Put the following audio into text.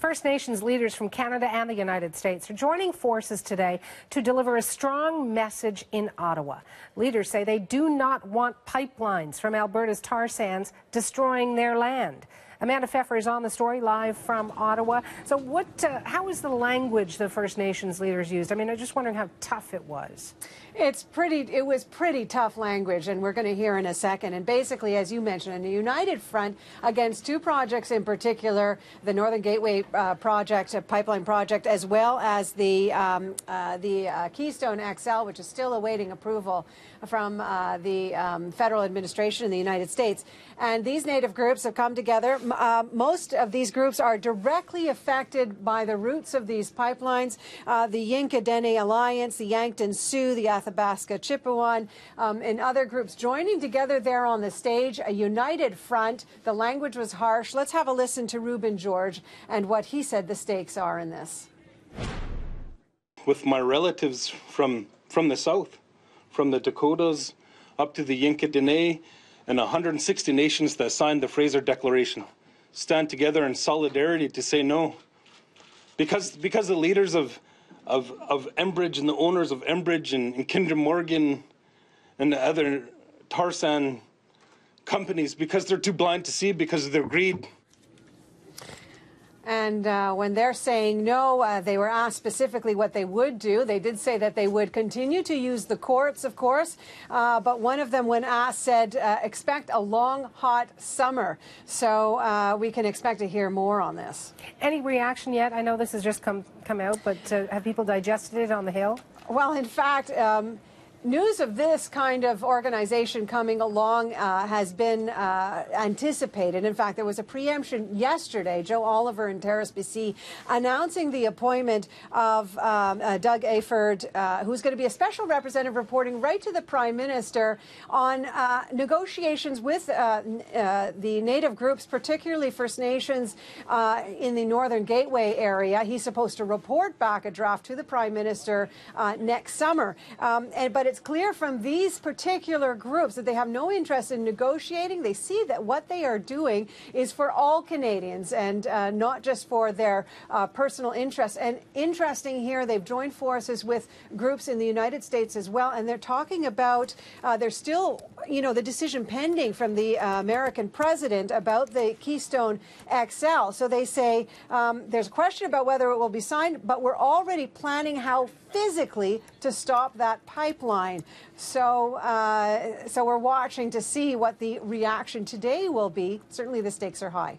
First Nations leaders from Canada and the United States are joining forces today to deliver a strong message in Ottawa. Leaders say they do not want pipelines from Alberta's tar sands destroying their land. Amanda Pfeffer is on the story live from Ottawa. So how is the language the First Nations leaders used? I mean, I'm just wondering how tough it was. It was pretty tough language, and we're going to hear in a second. And basically, as you mentioned, a united front against two projects in particular, the Northern Gateway project, a pipeline project, as well as the Keystone XL, which is still awaiting approval from the federal administration in the United States. And these Native groups have come together. Most of these groups are directly affected by the routes of these pipelines. The Yinkadene Alliance, the Yankton Sioux, the Athabasca Chipewyan, and other groups joining together there on the stage, a united front. The language was harsh. Let's have a listen to Reuben George and what he said the stakes are in this. With my relatives from the south, from the Dakotas up to the Yinkadene, and 160 nations that signed the Fraser Declaration stand together in solidarity to say no. Because the leaders of Enbridge and the owners of Enbridge and Kinder Morgan and the other tar sand companies, because they're too blind to see because of their greed. And when they're saying no, they were asked specifically what they would do. They did say that they would continue to use the courts, of course, but one of them, when asked, said, expect a long, hot summer. So we can expect to hear more on this. Any reaction yet? I know this has just come out, but have people digested it on the Hill? Well, in fact, news of this kind of organization coming along has been anticipated. In fact, there was a preemption yesterday, Joe Oliver in Terrace, BC, announcing the appointment of Doug Ayford, who's going to be a special representative reporting right to the Prime Minister on negotiations with the Native groups, particularly First Nations in the Northern Gateway area. He's supposed to report back a draft to the Prime Minister next summer. But it's clear from these particular groups that they have no interest in negotiating. They see that what they are doing is for all Canadians and not just for their personal interests. And interesting here, they've joined forces with groups in the United States as well, and they're talking about, there's still, the decision pending from the American president about the Keystone XL. So they say there's a question about whether it will be signed, but we're already planning how physically to stop that pipeline. So we're watching to see what the reaction today will be. Certainly the stakes are high.